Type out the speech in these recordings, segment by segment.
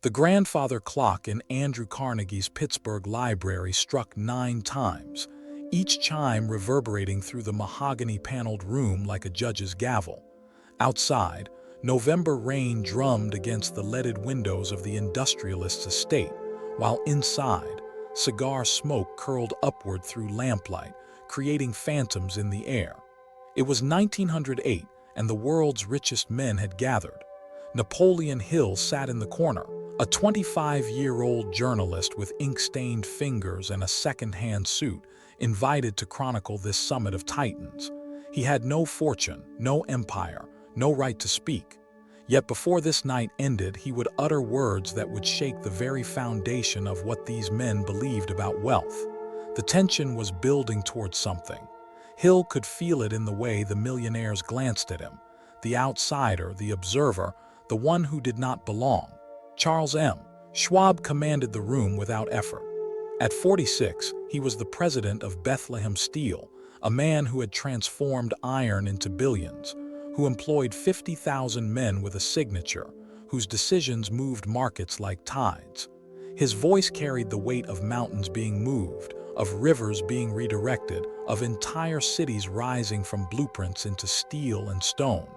The grandfather clock in Andrew Carnegie's Pittsburgh library struck 9 times, each chime reverberating through the mahogany-paneled room like a judge's gavel. Outside, November rain drummed against the leaded windows of the industrialist's estate, while inside, cigar smoke curled upward through lamplight, creating phantoms in the air. It was 1908, and the world's richest men had gathered. Napoleon Hill sat in the corner, a 25-year-old journalist with ink-stained fingers and a second-hand suit, invited to chronicle this summit of titans. He had no fortune, no empire, no right to speak. Yet before this night ended, he would utter words that would shake the very foundation of what these men believed about wealth. The tension was building towards something. Hill could feel it in the way the millionaires glanced at him. The outsider, the observer, the one who did not belong. Charles M. Schwab commanded the room without effort. At 46, he was the president of Bethlehem Steel, a man who had transformed iron into billions, who employed 50,000 men with a signature, whose decisions moved markets like tides. His voice carried the weight of mountains being moved, of rivers being redirected, of entire cities rising from blueprints into steel and stone.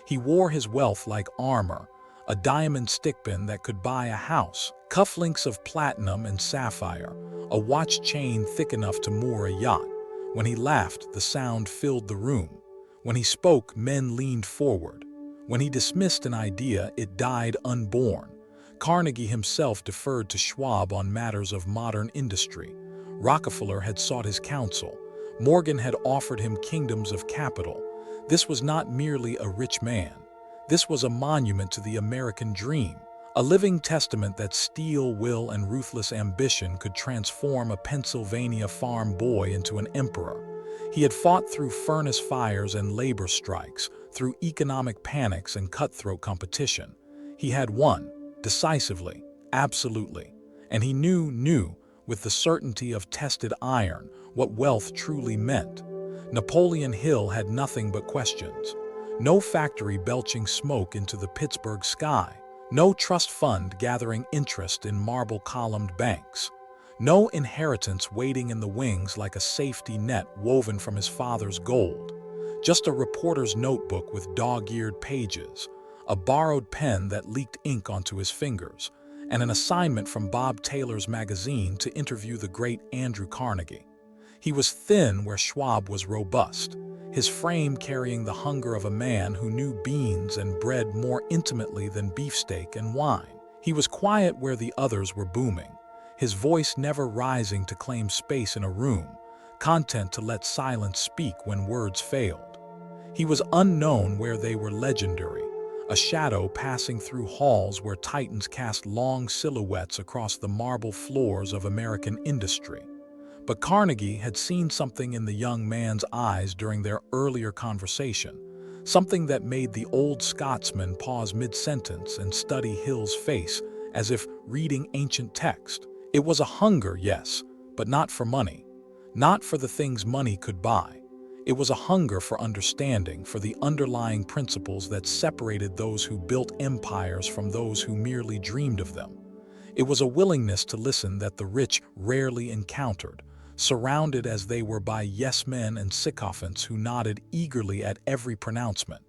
He wore his wealth like armor, a diamond stickpin that could buy a house, cufflinks of platinum and sapphire, a watch chain thick enough to moor a yacht. When he laughed, the sound filled the room. When he spoke, men leaned forward. When he dismissed an idea, it died unborn. Carnegie himself deferred to Schwab on matters of modern industry. Rockefeller had sought his counsel. Morgan had offered him kingdoms of capital. This was not merely a rich man. This was a monument to the American dream, a living testament that steel will and ruthless ambition could transform a Pennsylvania farm boy into an emperor. He had fought through furnace fires and labor strikes, through economic panics and cutthroat competition. He had won, decisively, absolutely, and he knew, with the certainty of tested iron, what wealth truly meant. Napoleon Hill had nothing but questions. No factory belching smoke into the Pittsburgh sky. No trust fund gathering interest in marble-columned banks. No inheritance waiting in the wings like a safety net woven from his father's gold. Just a reporter's notebook with dog-eared pages, a borrowed pen that leaked ink onto his fingers, and an assignment from Bob Taylor's magazine to interview the great Andrew Carnegie. He was thin where Schwab was robust, his frame carrying the hunger of a man who knew beans and bread more intimately than beefsteak and wine. He was quiet where the others were booming, his voice never rising to claim space in a room, content to let silence speak when words failed. He was unknown where they were legendary, a shadow passing through halls where titans cast long silhouettes across the marble floors of American industry. But Carnegie had seen something in the young man's eyes during their earlier conversation, something that made the old Scotsman pause mid-sentence and study Hill's face as if reading ancient text. It was a hunger, yes, but not for money, not for the things money could buy. It was a hunger for understanding, for the underlying principles that separated those who built empires from those who merely dreamed of them. It was a willingness to listen that the rich rarely encountered, surrounded as they were by yes-men and sycophants who nodded eagerly at every pronouncement.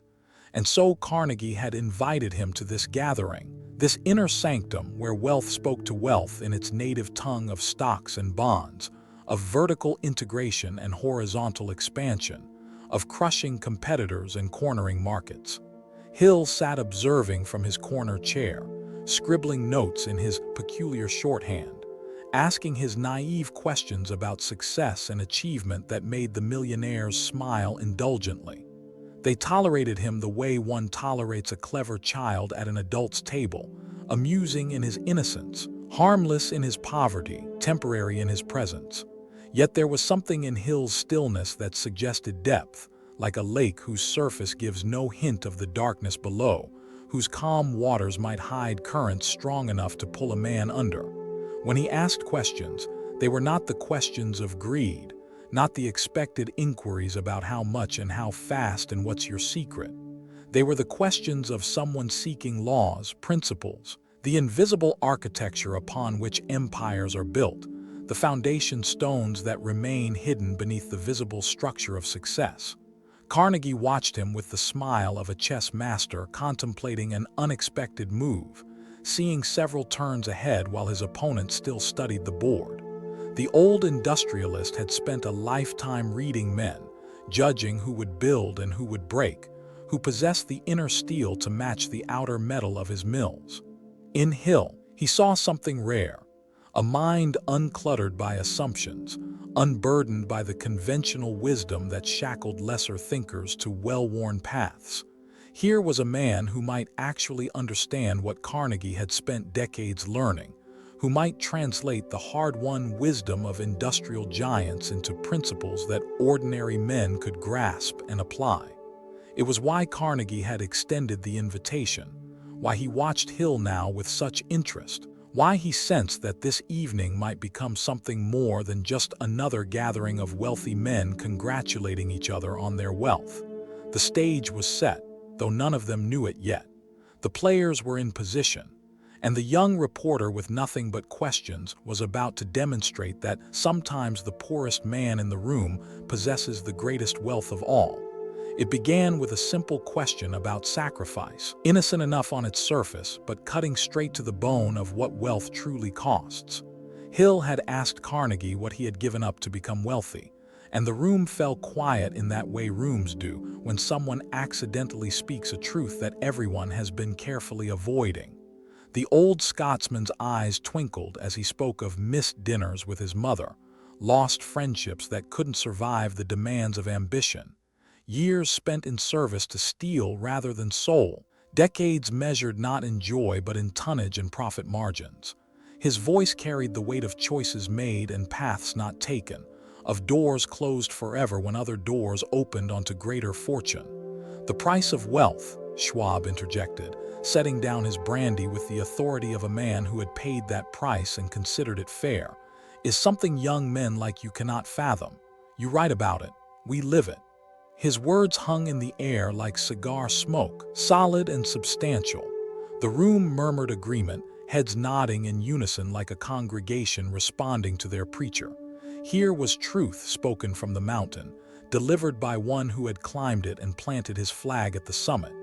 And so Carnegie had invited him to this gathering, this inner sanctum where wealth spoke to wealth in its native tongue of stocks and bonds, of vertical integration and horizontal expansion, of crushing competitors and cornering markets. Hill sat observing from his corner chair, scribbling notes in his peculiar shorthand, asking his naive questions about success and achievement that made the millionaires smile indulgently. They tolerated him the way one tolerates a clever child at an adult's table, amusing in his innocence, harmless in his poverty, temporary in his presence. Yet there was something in Hill's stillness that suggested depth, like a lake whose surface gives no hint of the darkness below, whose calm waters might hide currents strong enough to pull a man under. When he asked questions, they were not the questions of greed, not the expected inquiries about how much and how fast and what's your secret. They were the questions of someone seeking laws, principles, The invisible architecture upon which empires are built, the foundation stones that remain hidden beneath the visible structure of success. Carnegie watched him with the smile of a chess master contemplating an unexpected move, seeing several turns ahead while his opponent still studied the board. The old industrialist had spent a lifetime reading men, judging who would build and who would break, who possessed the inner steel to match the outer metal of his mills. In Hill, he saw something rare, a mind uncluttered by assumptions, unburdened by the conventional wisdom that shackled lesser thinkers to well-worn paths. Here was a man who might actually understand what Carnegie had spent decades learning, who might translate the hard-won wisdom of industrial giants into principles that ordinary men could grasp and apply. It was why Carnegie had extended the invitation, why he watched Hill now with such interest, why he sensed that this evening might become something more than just another gathering of wealthy men congratulating each other on their wealth. The stage was set, though none of them knew it yet. The players were in position, and the young reporter with nothing but questions was about to demonstrate that sometimes the poorest man in the room possesses the greatest wealth of all. It began with a simple question about sacrifice, innocent enough on its surface, but cutting straight to the bone of what wealth truly costs. Hill had asked Carnegie what he had given up to become wealthy, and the room fell quiet in that way rooms do when someone accidentally speaks a truth that everyone has been carefully avoiding. The old Scotsman's eyes twinkled as he spoke of missed dinners with his mother, lost friendships that couldn't survive the demands of ambition, years spent in service to steel rather than soul, decades measured not in joy but in tonnage and profit margins. His voice carried the weight of choices made and paths not taken, of doors closed forever when other doors opened onto greater fortune. "The price of wealth," Schwab interjected, setting down his brandy with the authority of a man who had paid that price and considered it fair, "is something young men like you cannot fathom. You write about it. We live it." His words hung in the air like cigar smoke, solid and substantial. The room murmured agreement, heads nodding in unison like a congregation responding to their preacher. Here was truth spoken from the mountain, delivered by one who had climbed it and planted his flag at the summit.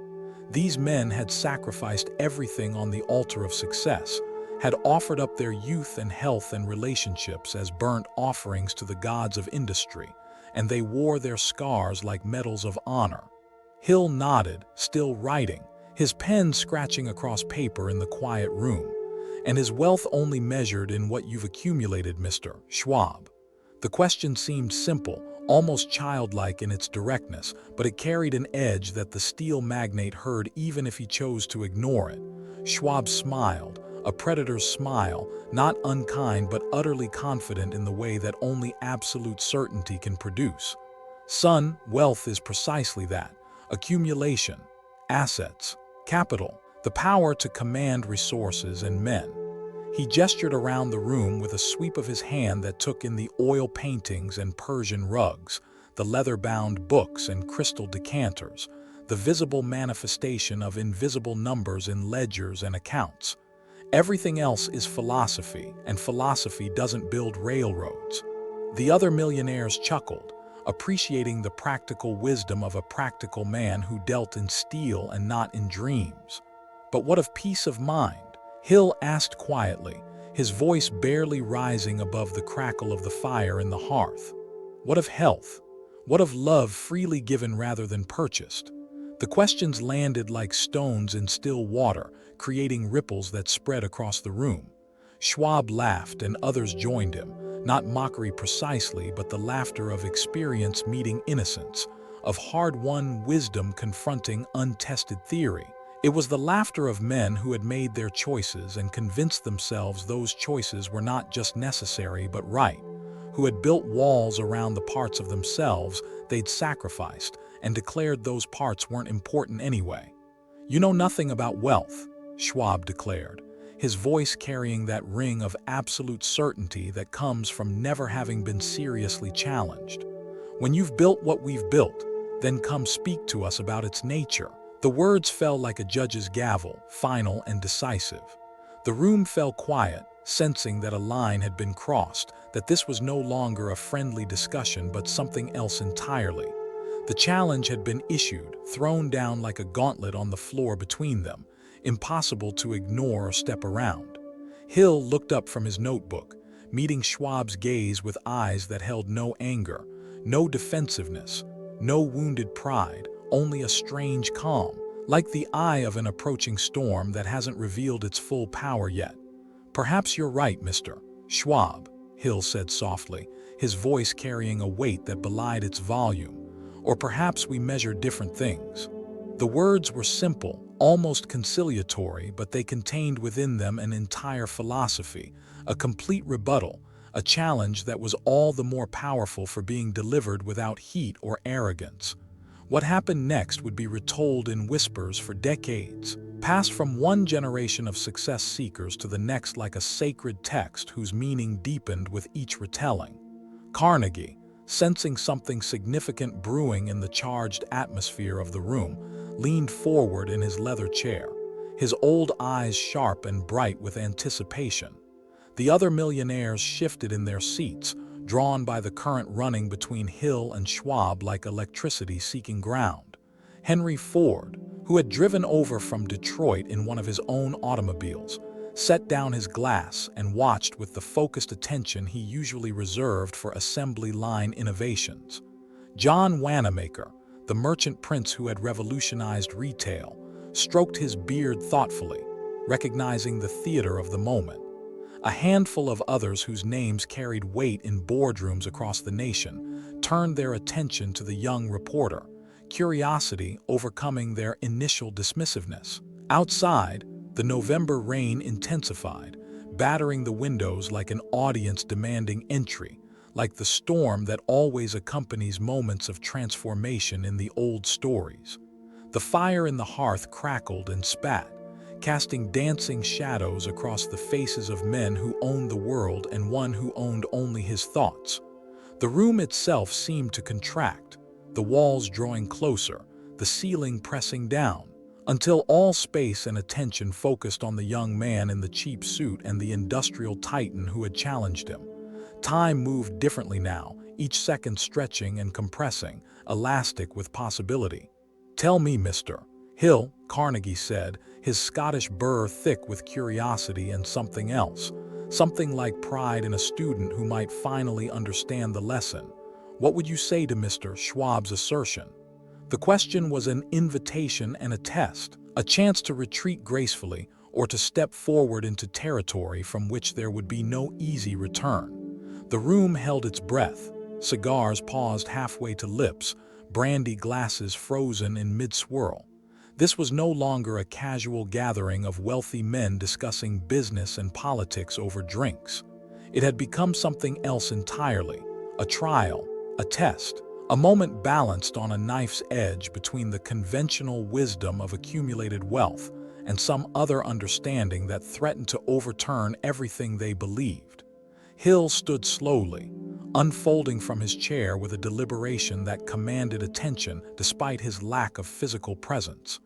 These men had sacrificed everything on the altar of success, had offered up their youth and health and relationships as burnt offerings to the gods of industry, and they wore their scars like medals of honor. Hill nodded, still writing, his pen scratching across paper in the quiet room. "And his wealth only measured in what you've accumulated, Mr. Schwab?" The question seemed simple, almost childlike in its directness, but it carried an edge that the steel magnate heard even if he chose to ignore it. Schwab smiled, a predator's smile, not unkind but utterly confident in the way that only absolute certainty can produce. "Son, wealth is precisely that. Accumulation, assets, capital, the power to command resources and men." He gestured around the room with a sweep of his hand that took in the oil paintings and Persian rugs, the leather-bound books and crystal decanters, the visible manifestation of invisible numbers in ledgers and accounts. "Everything else is philosophy, and philosophy doesn't build railroads." The other millionaires chuckled, appreciating the practical wisdom of a practical man who dealt in steel and not in dreams. "But what of peace of mind?" Hill asked quietly, his voice barely rising above the crackle of the fire in the hearth. "What of health? What of love freely given rather than purchased?" The questions landed like stones in still water, creating ripples that spread across the room. Schwab laughed and others joined him, not mockery precisely, but the laughter of experience meeting innocence, of hard-won wisdom confronting untested theory. It was the laughter of men who had made their choices and convinced themselves those choices were not just necessary but right, who had built walls around the parts of themselves they'd sacrificed and declared those parts weren't important anyway. "You know nothing about wealth," Schwab declared, his voice carrying that ring of absolute certainty that comes from never having been seriously challenged. "When you've built what we've built, then come speak to us about its nature." The words fell like a judge's gavel, final and decisive. The room fell quiet, sensing that a line had been crossed, that this was no longer a friendly discussion but something else entirely. The challenge had been issued, thrown down like a gauntlet on the floor between them, impossible to ignore or step around. Hill looked up from his notebook, meeting Schwab's gaze with eyes that held no anger, no defensiveness, no wounded pride, only a strange calm, like the eye of an approaching storm that hasn't revealed its full power yet. "Perhaps you're right, Mr. Schwab," Hill said softly, his voice carrying a weight that belied its volume. "Or perhaps we measure different things." The words were simple, almost conciliatory, but they contained within them an entire philosophy, a complete rebuttal, a challenge that was all the more powerful for being delivered without heat or arrogance. What happened next would be retold in whispers for decades, passed from one generation of success seekers to the next like a sacred text whose meaning deepened with each retelling. Carnegie, sensing something significant brewing in the charged atmosphere of the room, leaned forward in his leather chair, his old eyes sharp and bright with anticipation. The other millionaires shifted in their seats, drawn by the current running between Hill and Schwab like electricity seeking ground. Henry Ford, who had driven over from Detroit in one of his own automobiles, set down his glass and watched with the focused attention he usually reserved for assembly line innovations. John Wanamaker, the merchant prince who had revolutionized retail, stroked his beard thoughtfully, recognizing the theater of the moment. A handful of others whose names carried weight in boardrooms across the nation turned their attention to the young reporter, curiosity overcoming their initial dismissiveness. Outside, the November rain intensified, battering the windows like an audience demanding entry, like the storm that always accompanies moments of transformation in the old stories. The fire in the hearth crackled and spat, casting dancing shadows across the faces of men who owned the world and one who owned only his thoughts. The room itself seemed to contract, the walls drawing closer, the ceiling pressing down, until all space and attention focused on the young man in the cheap suit and the industrial titan who had challenged him. Time moved differently now, each second stretching and compressing, elastic with possibility. "Tell me, Mr. Hill," Carnegie said, his Scottish burr thick with curiosity and something else, something like pride in a student who might finally understand the lesson. "What would you say to Mr. Schwab's assertion?" The question was an invitation and a test, a chance to retreat gracefully or to step forward into territory from which there would be no easy return. The room held its breath, cigars paused halfway to lips, brandy glasses frozen in mid-swirl. This was no longer a casual gathering of wealthy men discussing business and politics over drinks. It had become something else entirely, a trial, a test, a moment balanced on a knife's edge between the conventional wisdom of accumulated wealth and some other understanding that threatened to overturn everything they believed. Hill stood slowly, unfolding from his chair with a deliberation that commanded attention despite his lack of physical presence.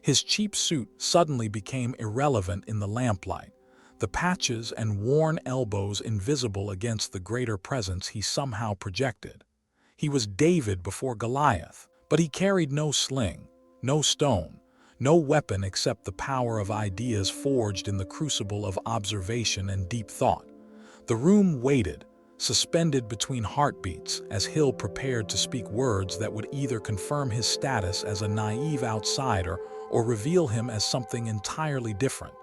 His cheap suit suddenly became irrelevant in the lamplight, the patches and worn elbows invisible against the greater presence he somehow projected. He was David before Goliath, but he carried no sling, no stone, no weapon except the power of ideas forged in the crucible of observation and deep thought. The room waited, suspended between heartbeats, as Hill prepared to speak words that would either confirm his status as a naive outsider or reveal him as something entirely different.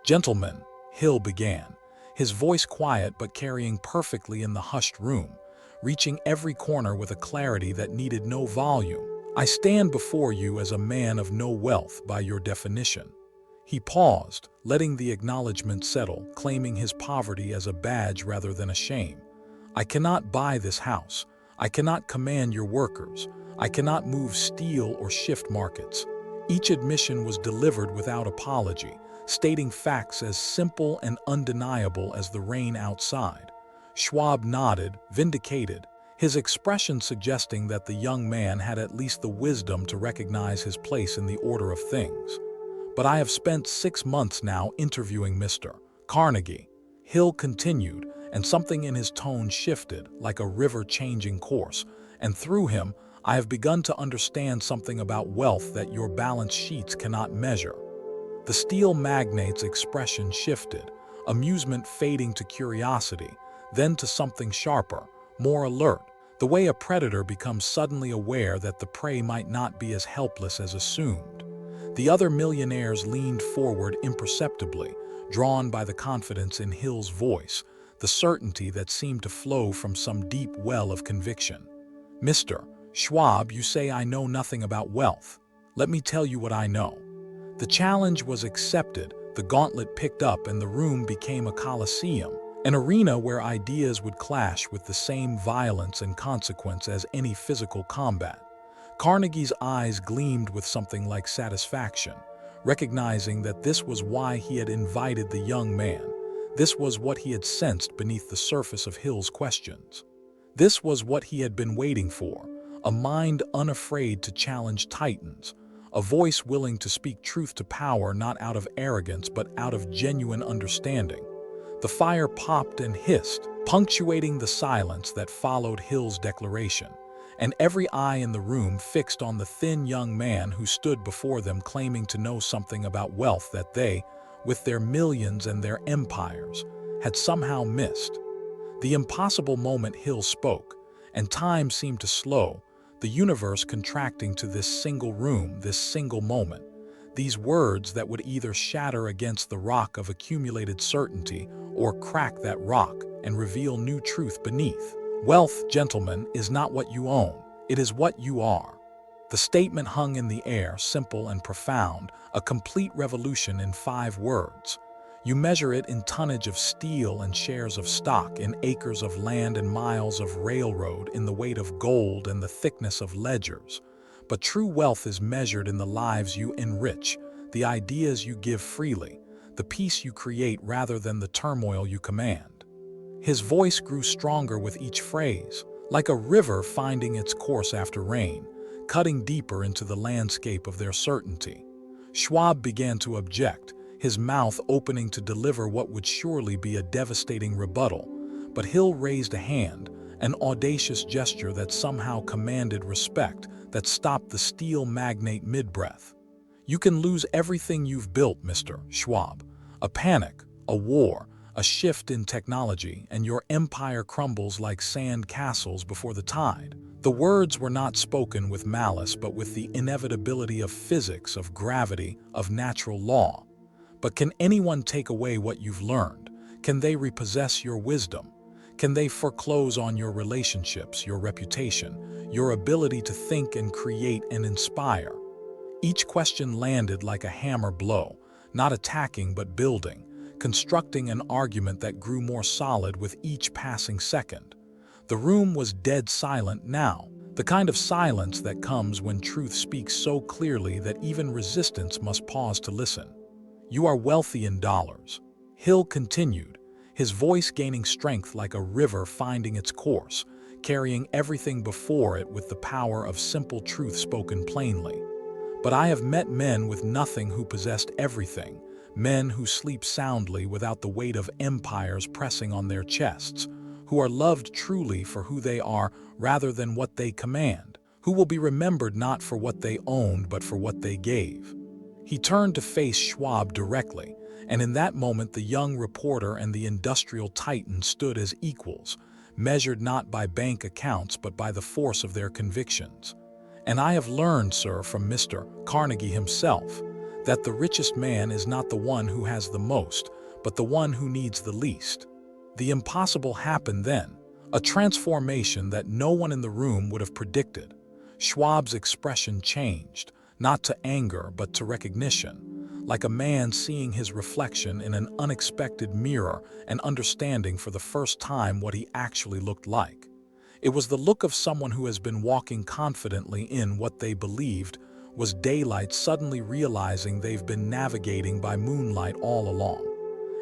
"Gentlemen," Hill began, his voice quiet but carrying perfectly in the hushed room, reaching every corner with a clarity that needed no volume. "I stand before you as a man of no wealth by your definition." He paused, letting the acknowledgement settle, claiming his poverty as a badge rather than a shame. "I cannot buy this house. I cannot command your workers. I cannot move steel or shift markets." Each admission was delivered without apology, stating facts as simple and undeniable as the rain outside. Schwab nodded, vindicated, his expression suggesting that the young man had at least the wisdom to recognize his place in the order of things. But I have spent 6 months now interviewing Mr. Carnegie. Hill continued, and something in his tone shifted, like a river changing course, and through him, I have begun to understand something about wealth that your balance sheets cannot measure. The steel magnate's expression shifted, amusement fading to curiosity, then to something sharper, more alert, the way a predator becomes suddenly aware that the prey might not be as helpless as assumed. The other millionaires leaned forward imperceptibly, drawn by the confidence in Hill's voice, the certainty that seemed to flow from some deep well of conviction. "Mr. Schwab, you say I know nothing about wealth. Let me tell you what I know." The challenge was accepted, the gauntlet picked up, and the room became a coliseum, an arena where ideas would clash with the same violence and consequence as any physical combat. Carnegie's eyes gleamed with something like satisfaction, recognizing that this was why he had invited the young man. This was what he had sensed beneath the surface of Hill's questions. This was what he had been waiting for, a mind unafraid to challenge titans, a voice willing to speak truth to power not out of arrogance but out of genuine understanding. The fire popped and hissed, punctuating the silence that followed Hill's declaration, and every eye in the room fixed on the thin young man who stood before them claiming to know something about wealth that they, with their millions and their empires, had somehow missed. The impossible moment Hill spoke, and time seemed to slow, the universe contracting to this single room, this single moment. These words that would either shatter against the rock of accumulated certainty or crack that rock and reveal new truth beneath. "Wealth, gentlemen, is not what you own, it is what you are." The statement hung in the air, simple and profound, a complete revolution in 5 words. You measure it in tonnage of steel and shares of stock, in acres of land and miles of railroad, in the weight of gold and the thickness of ledgers. But true wealth is measured in the lives you enrich, the ideas you give freely, the peace you create rather than the turmoil you command. His voice grew stronger with each phrase, like a river finding its course after rain, cutting deeper into the landscape of their certainty. Schwab began to object, his mouth opening to deliver what would surely be a devastating rebuttal, but Hill raised a hand, an audacious gesture that somehow commanded respect, that stopped the steel magnate mid-breath. "You can lose everything you've built, Mr. Schwab. A panic, a war, a shift in technology, and your empire crumbles like sand castles before the tide." The words were not spoken with malice, but with the inevitability of physics, of gravity, of natural law. But can anyone take away what you've learned? Can they repossess your wisdom? Can they foreclose on your relationships, your reputation, your ability to think and create and inspire? Each question landed like a hammer blow, not attacking but building, constructing an argument that grew more solid with each passing second. The room was dead silent now, the kind of silence that comes when truth speaks so clearly that even resistance must pause to listen. "You are wealthy in dollars," Hill continued, his voice gaining strength like a river finding its course, carrying everything before it with the power of simple truth spoken plainly. "But I have met men with nothing who possessed everything, men who sleep soundly without the weight of empires pressing on their chests, who are loved truly for who they are rather than what they command, who will be remembered not for what they owned but for what they gave." He turned to face Schwab directly, and in that moment the young reporter and the industrial titan stood as equals, measured not by bank accounts but by the force of their convictions. "And I have learned, sir, from Mr. Carnegie himself, that the richest man is not the one who has the most, but the one who needs the least." The impossible happened then, a transformation that no one in the room would have predicted. Schwab's expression changed, not to anger but to recognition, like a man seeing his reflection in an unexpected mirror and understanding for the first time what he actually looked like. It was the look of someone who has been walking confidently in what they believed was daylight, suddenly realizing they've been navigating by moonlight all along.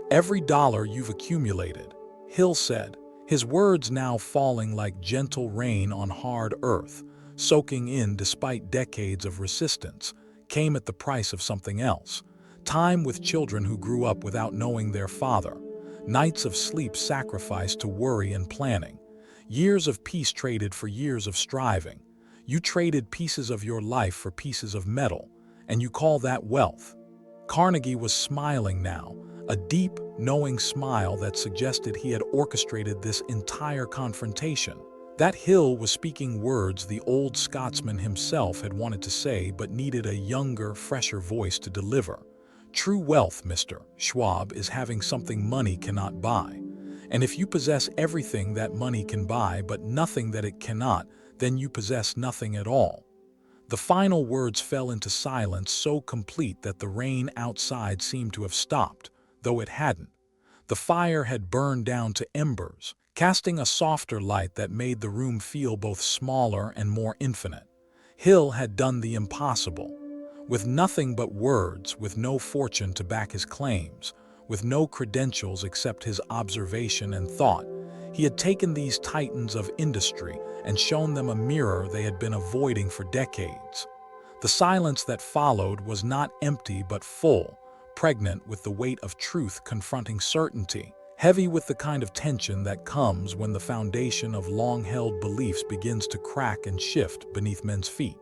"Every dollar you've accumulated," Hill said, his words now falling like gentle rain on hard earth, soaking in despite decades of resistance, came at the price of something else. Time with children who grew up without knowing their father. Nights of sleep sacrificed to worry and planning. Years of peace traded for years of striving. You traded pieces of your life for pieces of metal, and you call that wealth. Carnegie was smiling now, a deep, knowing smile that suggested he had orchestrated this entire confrontation. That Hill was speaking words the old Scotsman himself had wanted to say but needed a younger, fresher voice to deliver. True wealth, Mr. Schwab, is having something money cannot buy. And if you possess everything that money can buy but nothing that it cannot, then you possess nothing at all. The final words fell into silence so complete that the rain outside seemed to have stopped, though it hadn't. The fire had burned down to embers, casting a softer light that made the room feel both smaller and more infinite. Hill had done the impossible. With nothing but words, with no fortune to back his claims, with no credentials except his observation and thought, he had taken these titans of industry and shown them a mirror they had been avoiding for decades. The silence that followed was not empty but full, pregnant with the weight of truth confronting certainty, heavy with the kind of tension that comes when the foundation of long-held beliefs begins to crack and shift beneath men's feet.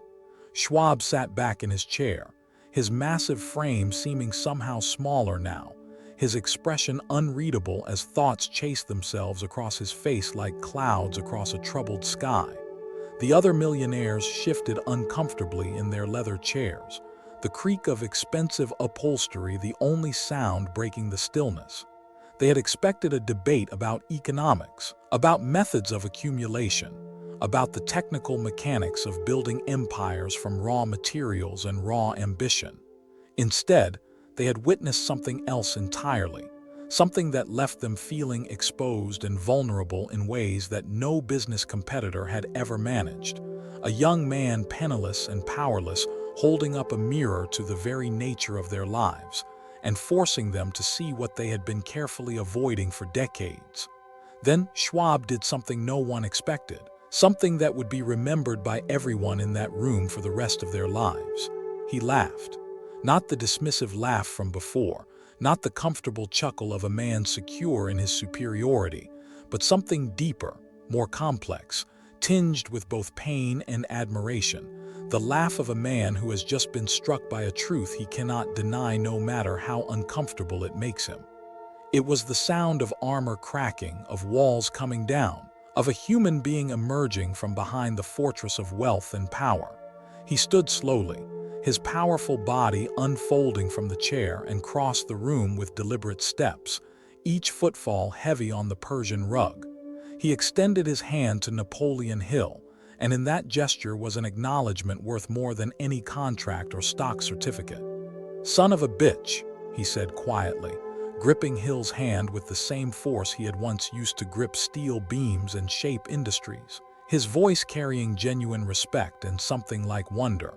Schwab sat back in his chair, his massive frame seeming somehow smaller now, his expression unreadable as thoughts chased themselves across his face like clouds across a troubled sky. The other millionaires shifted uncomfortably in their leather chairs, the creak of expensive upholstery the only sound breaking the stillness. They had expected a debate about economics, about methods of accumulation, about the technical mechanics of building empires from raw materials and raw ambition. Instead, they had witnessed something else entirely, something that left them feeling exposed and vulnerable in ways that no business competitor had ever managed. A young man penniless and powerless, holding up a mirror to the very nature of their lives, and forcing them to see what they had been carefully avoiding for decades. Then Schwab did something no one expected, something that would be remembered by everyone in that room for the rest of their lives. He laughed. Not the dismissive laugh from before, not the comfortable chuckle of a man secure in his superiority, but something deeper, more complex, tinged with both pain and admiration, the laugh of a man who has just been struck by a truth he cannot deny no matter how uncomfortable it makes him. It was the sound of armor cracking, of walls coming down, of a human being emerging from behind the fortress of wealth and power. He stood slowly, his powerful body unfolding from the chair, and crossed the room with deliberate steps, each footfall heavy on the Persian rug. He extended his hand to Napoleon Hill, and in that gesture was an acknowledgement worth more than any contract or stock certificate. "Son of a bitch," he said quietly, gripping Hill's hand with the same force he had once used to grip steel beams and shape industries, his voice carrying genuine respect and something like wonder.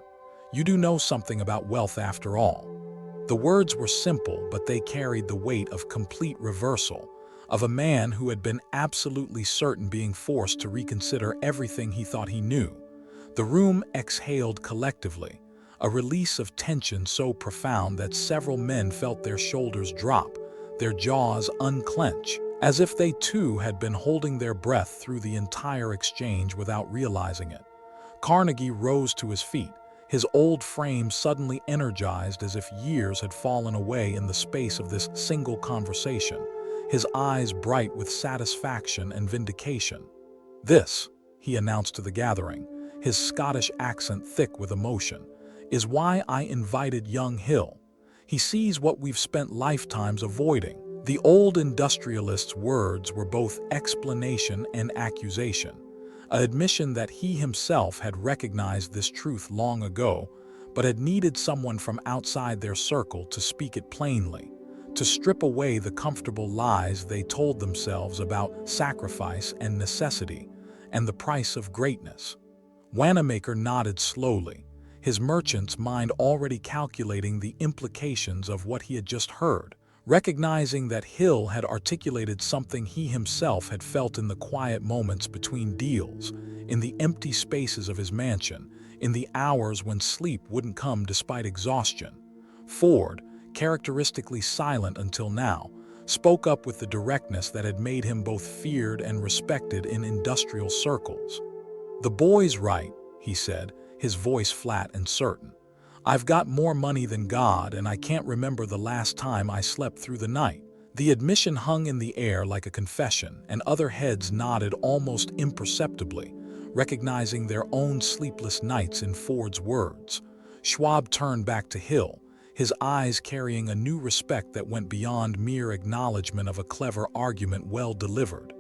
"You do know something about wealth after all." The words were simple, but they carried the weight of complete reversal, of a man who had been absolutely certain being forced to reconsider everything he thought he knew. The room exhaled collectively, a release of tension so profound that several men felt their shoulders drop, their jaws unclench, as if they too had been holding their breath through the entire exchange without realizing it. Carnegie rose to his feet, his old frame suddenly energized as if years had fallen away in the space of this single conversation, his eyes bright with satisfaction and vindication. "This," he announced to the gathering, his Scottish accent thick with emotion, "is why I invited young Hill. He sees what we've spent lifetimes avoiding." The old industrialist's words were both explanation and accusation, an admission that he himself had recognized this truth long ago, but had needed someone from outside their circle to speak it plainly, to strip away the comfortable lies they told themselves about sacrifice and necessity and the price of greatness. Wanamaker nodded slowly, his merchant's mind already calculating the implications of what he had just heard, recognizing that Hill had articulated something he himself had felt in the quiet moments between deals, in the empty spaces of his mansion, in the hours when sleep wouldn't come despite exhaustion. Ford, characteristically silent until now, spoke up with the directness that had made him both feared and respected in industrial circles. "The boy's right," he said, his voice flat and certain. "I've got more money than God, and I can't remember the last time I slept through the night." The admission hung in the air like a confession, and other heads nodded almost imperceptibly, recognizing their own sleepless nights in Ford's words. Schwab turned back to Hill, his eyes carrying a new respect that went beyond mere acknowledgement of a clever argument well delivered.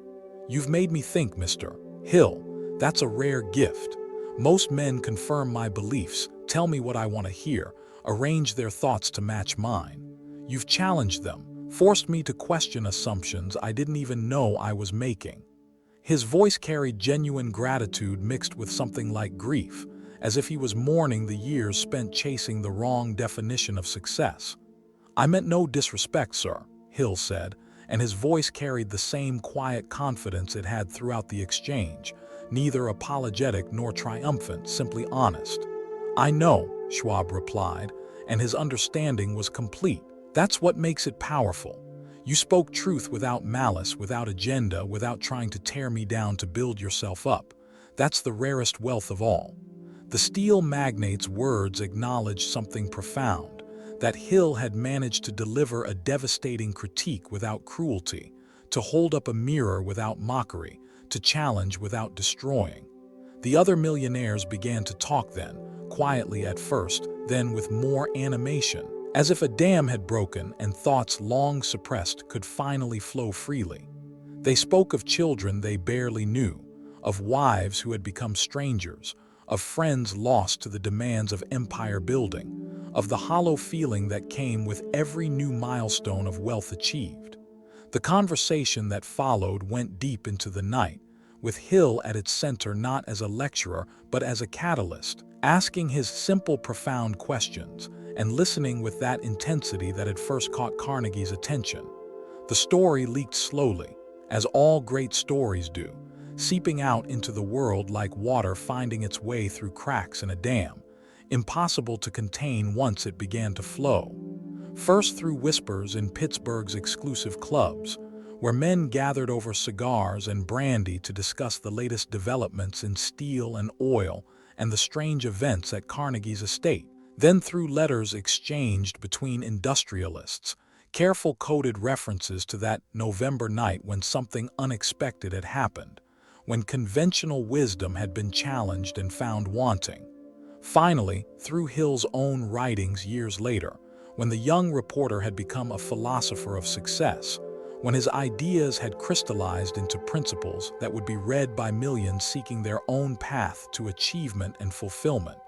"You've made me think, Mr. Hill. That's a rare gift. Most men confirm my beliefs, tell me what I want to hear, arrange their thoughts to match mine. You've challenged them, forced me to question assumptions I didn't even know I was making." His voice carried genuine gratitude mixed with something like grief, as if he was mourning the years spent chasing the wrong definition of success. "I meant no disrespect, sir," Hill said, and his voice carried the same quiet confidence it had throughout the exchange, neither apologetic nor triumphant, simply honest. "I know," Schwab replied, and his understanding was complete. "That's what makes it powerful. You spoke truth without malice, without agenda, without trying to tear me down to build yourself up. That's the rarest wealth of all." The steel magnate's words acknowledged something profound, that Hill had managed to deliver a devastating critique without cruelty, to hold up a mirror without mockery, to challenge without destroying. The other millionaires began to talk then, quietly at first, then with more animation, as if a dam had broken and thoughts long suppressed could finally flow freely. They spoke of children they barely knew, of wives who had become strangers, of friends lost to the demands of empire building, of the hollow feeling that came with every new milestone of wealth achieved. The conversation that followed went deep into the night, with Hill at its center not as a lecturer but as a catalyst, asking his simple, profound questions and listening with that intensity that had first caught Carnegie's attention. The story leaked slowly, as all great stories do, seeping out into the world like water finding its way through cracks in a dam, impossible to contain once it began to flow. First through whispers in Pittsburgh's exclusive clubs, where men gathered over cigars and brandy to discuss the latest developments in steel and oil and the strange events at Carnegie's estate. Then through letters exchanged between industrialists, careful coded references to that November night when something unexpected had happened, when conventional wisdom had been challenged and found wanting. Finally, through Hill's own writings years later, when the young reporter had become a philosopher of success, when his ideas had crystallized into principles that would be read by millions seeking their own path to achievement and fulfillment.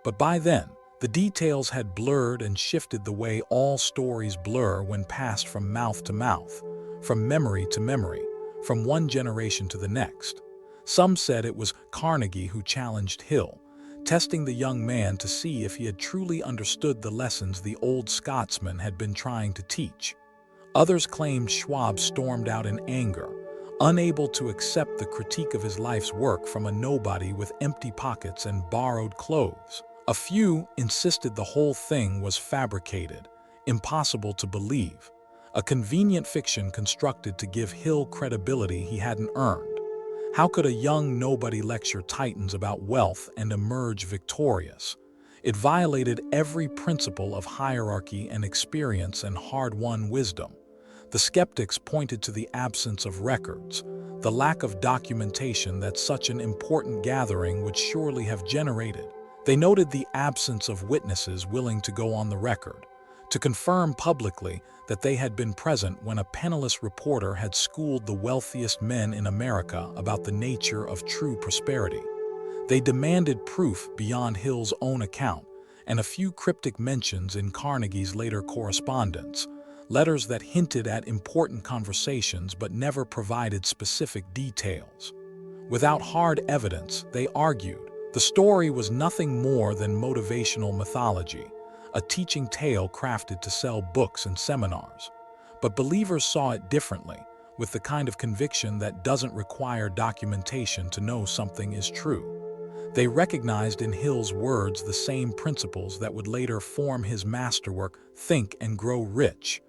But by then, the details had blurred and shifted the way all stories blur when passed from mouth to mouth, from memory to memory, from one generation to the next. Some said it was Carnegie who challenged Hill, testing the young man to see if he had truly understood the lessons the old Scotsman had been trying to teach. Others claimed Schwab stormed out in anger, unable to accept the critique of his life's work from a nobody with empty pockets and borrowed clothes. A few insisted the whole thing was fabricated, impossible to believe, a convenient fiction constructed to give Hill credibility he hadn't earned. How could a young nobody lecture titans about wealth and emerge victorious? It violated every principle of hierarchy and experience and hard-won wisdom. The skeptics pointed to the absence of records, the lack of documentation that such an important gathering would surely have generated. They noted the absence of witnesses willing to go on the record, to confirm publicly that they had been present when a penniless reporter had schooled the wealthiest men in America about the nature of true prosperity. They demanded proof beyond Hill's own account, and a few cryptic mentions in Carnegie's later correspondence, letters that hinted at important conversations but never provided specific details. Without hard evidence, they argued, the story was nothing more than motivational mythology, a teaching tale crafted to sell books and seminars. But believers saw it differently, with the kind of conviction that doesn't require documentation to know something is true. They recognized in Hill's words the same principles that would later form his masterwork, Think and Grow Rich.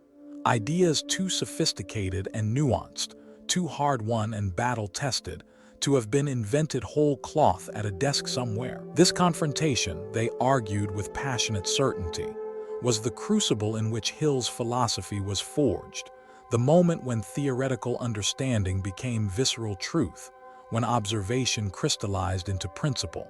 Ideas too sophisticated and nuanced, too hard-won and battle-tested, to have been invented whole cloth at a desk somewhere. This confrontation, they argued with passionate certainty, was the crucible in which Hill's philosophy was forged, the moment when theoretical understanding became visceral truth, when observation crystallized into principle.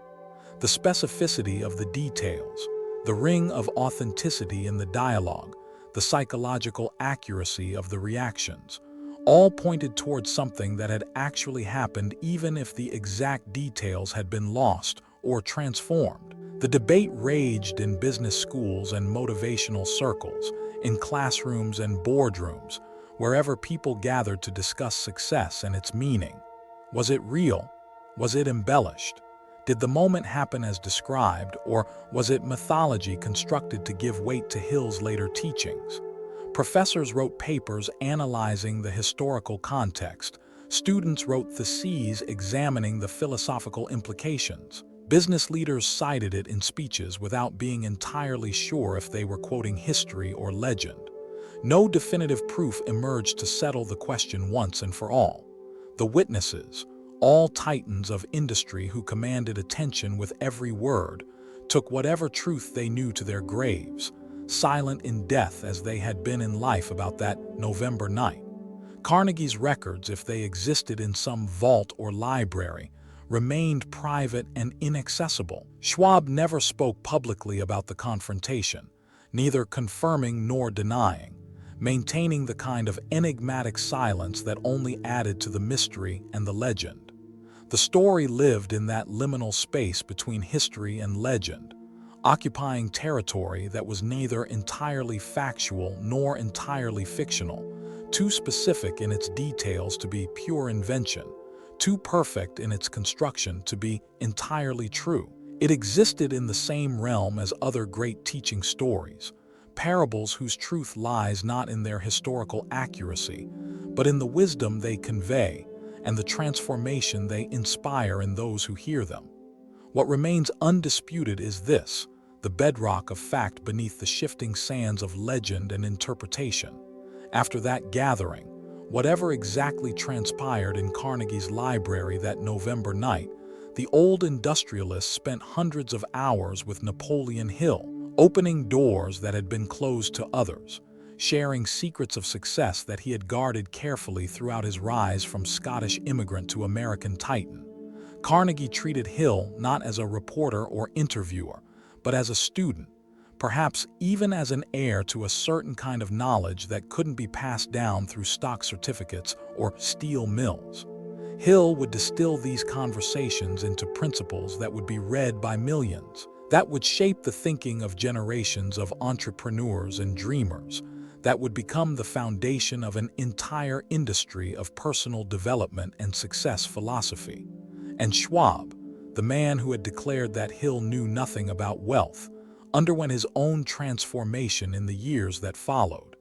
The specificity of the details, the ring of authenticity in the dialogue, the psychological accuracy of the reactions, all pointed towards something that had actually happened even if the exact details had been lost or transformed. The debate raged in business schools and motivational circles, in classrooms and boardrooms, wherever people gathered to discuss success and its meaning. Was it real? Was it embellished? Did the moment happen as described, or was it mythology constructed to give weight to Hill's later teachings? Professors wrote papers analyzing the historical context. Students wrote theses examining the philosophical implications. Business leaders cited it in speeches without being entirely sure if they were quoting history or legend. No definitive proof emerged to settle the question once and for all. The witnesses, all titans of industry who commanded attention with every word, took whatever truth they knew to their graves, silent in death as they had been in life about that November night. Carnegie's records, if they existed in some vault or library, remained private and inaccessible. Schwab never spoke publicly about the confrontation, neither confirming nor denying, maintaining the kind of enigmatic silence that only added to the mystery and the legend. The story lived in that liminal space between history and legend, occupying territory that was neither entirely factual nor entirely fictional, too specific in its details to be pure invention, too perfect in its construction to be entirely true. It existed in the same realm as other great teaching stories, parables whose truth lies not in their historical accuracy, but in the wisdom they convey and the transformation they inspire in those who hear them. What remains undisputed is this, the bedrock of fact beneath the shifting sands of legend and interpretation. After that gathering, whatever exactly transpired in Carnegie's library that November night, the old industrialist spent hundreds of hours with Napoleon Hill, opening doors that had been closed to others, sharing secrets of success that he had guarded carefully throughout his rise from Scottish immigrant to American titan. Carnegie treated Hill not as a reporter or interviewer, but as a student, perhaps even as an heir to a certain kind of knowledge that couldn't be passed down through stock certificates or steel mills. Hill would distill these conversations into principles that would be read by millions, that would shape the thinking of generations of entrepreneurs and dreamers, that would become the foundation of an entire industry of personal development and success philosophy. And Schwab, the man who had declared that Hill knew nothing about wealth, underwent his own transformation in the years that followed.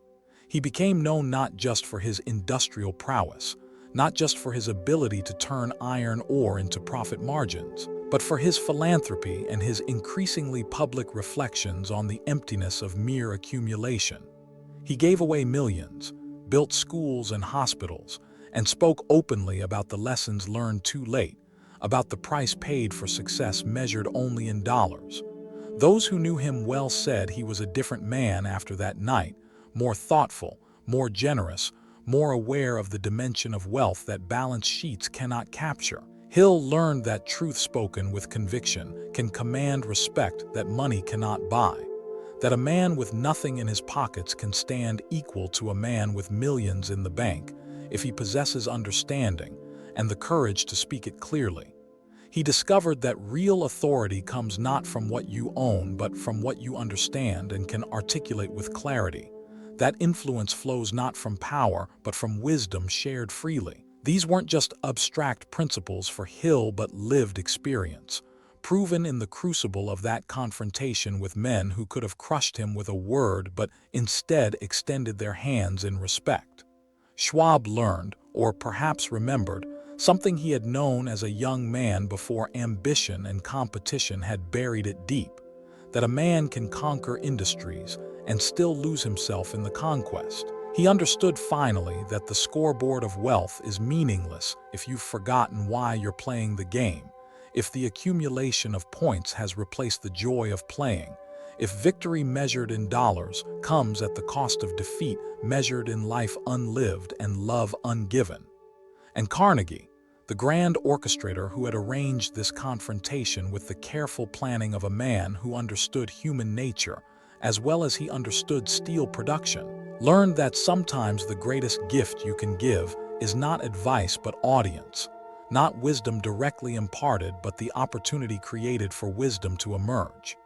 He became known not just for his industrial prowess, not just for his ability to turn iron ore into profit margins, but for his philanthropy and his increasingly public reflections on the emptiness of mere accumulation. He gave away millions, built schools and hospitals, and spoke openly about the lessons learned too late, about the price paid for success measured only in dollars. Those who knew him well said he was a different man after that night, more thoughtful, more generous, more aware of the dimension of wealth that balance sheets cannot capture. Hill learned that truth spoken with conviction can command respect that money cannot buy, that a man with nothing in his pockets can stand equal to a man with millions in the bank if he possesses understanding and the courage to speak it clearly. He discovered that real authority comes not from what you own, but from what you understand and can articulate with clarity. That influence flows not from power, but from wisdom shared freely. These weren't just abstract principles for Hill, but lived experience, proven in the crucible of that confrontation with men who could have crushed him with a word, but instead extended their hands in respect. Schwab learned, or perhaps remembered, something he had known as a young man before ambition and competition had buried it deep, that a man can conquer industries and still lose himself in the conquest. He understood finally that the scoreboard of wealth is meaningless if you've forgotten why you're playing the game, if the accumulation of points has replaced the joy of playing, if victory measured in dollars comes at the cost of defeat measured in life unlived and love ungiven. And Carnegie, the grand orchestrator who had arranged this confrontation with the careful planning of a man who understood human nature, as well as he understood steel production, learned that sometimes the greatest gift you can give is not advice but audience, not wisdom directly imparted but the opportunity created for wisdom to emerge.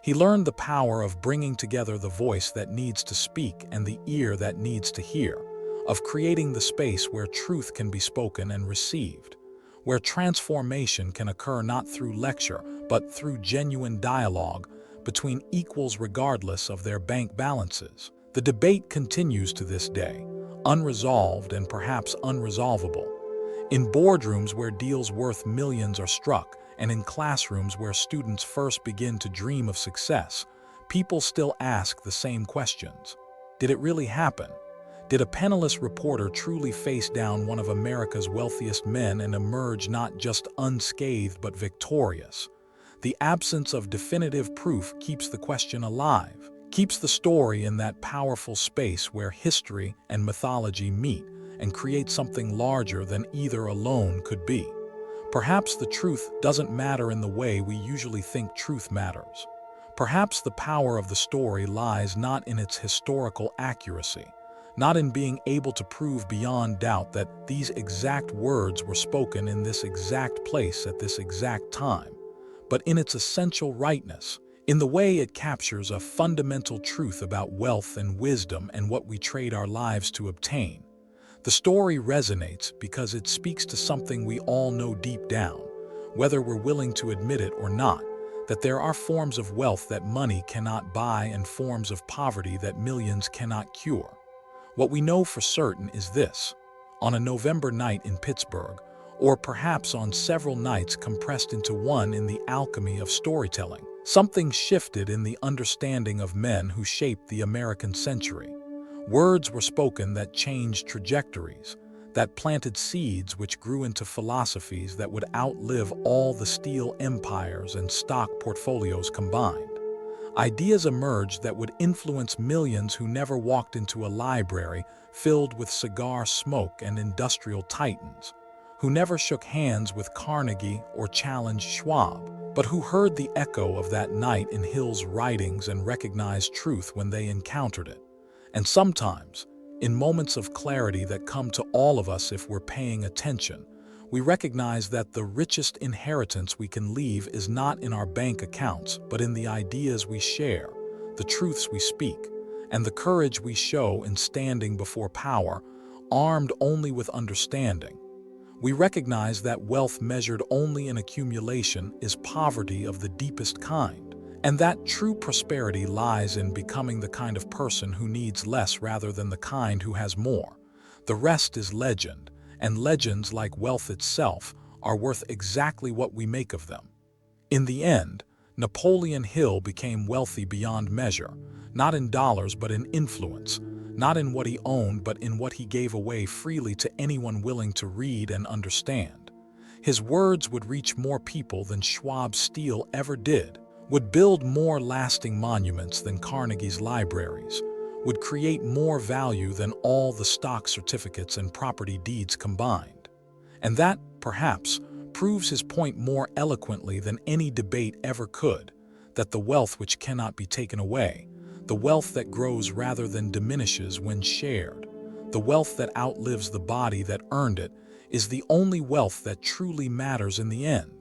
He learned the power of bringing together the voice that needs to speak and the ear that needs to hear, of creating the space where truth can be spoken and received, where transformation can occur not through lecture but through genuine dialogue between equals regardless of their bank balances. The debate continues to this day, unresolved and perhaps unresolvable. In boardrooms where deals worth millions are struck, and in classrooms where students first begin to dream of success, people still ask the same questions. Did it really happen? Did a penniless reporter truly face down one of America's wealthiest men and emerge not just unscathed but victorious? The absence of definitive proof keeps the question alive, keeps the story in that powerful space where history and mythology meet and create something larger than either alone could be. Perhaps the truth doesn't matter in the way we usually think truth matters. Perhaps the power of the story lies not in its historical accuracy, not in being able to prove beyond doubt that these exact words were spoken in this exact place at this exact time, but in its essential rightness, in the way it captures a fundamental truth about wealth and wisdom and what we trade our lives to obtain. The story resonates because it speaks to something we all know deep down, whether we're willing to admit it or not, that there are forms of wealth that money cannot buy and forms of poverty that millions cannot cure. What we know for certain is this: on a November night in Pittsburgh, or perhaps on several nights compressed into one in the alchemy of storytelling, something shifted in the understanding of men who shaped the American century. Words were spoken that changed trajectories, that planted seeds which grew into philosophies that would outlive all the steel empires and stock portfolios combined. Ideas emerged that would influence millions who never walked into a library filled with cigar smoke and industrial titans, who never shook hands with Carnegie or challenged Schwab, but who heard the echo of that night in Hill's writings and recognized truth when they encountered it. And sometimes, in moments of clarity that come to all of us if we're paying attention, we recognize that the richest inheritance we can leave is not in our bank accounts, but in the ideas we share, the truths we speak, and the courage we show in standing before power, armed only with understanding. We recognize that wealth measured only in accumulation is poverty of the deepest kind, and that true prosperity lies in becoming the kind of person who needs less rather than the kind who has more. The rest is legend, and legends, like wealth itself, are worth exactly what we make of them. In the end, Napoleon Hill became wealthy beyond measure, not in dollars but in influence, not in what he owned but in what he gave away freely to anyone willing to read and understand. His words would reach more people than Schwab's steel ever did, would build more lasting monuments than Carnegie's libraries, would create more value than all the stock certificates and property deeds combined. And that, perhaps, proves his point more eloquently than any debate ever could, that the wealth which cannot be taken away, the wealth that grows rather than diminishes when shared, the wealth that outlives the body that earned it, is the only wealth that truly matters in the end.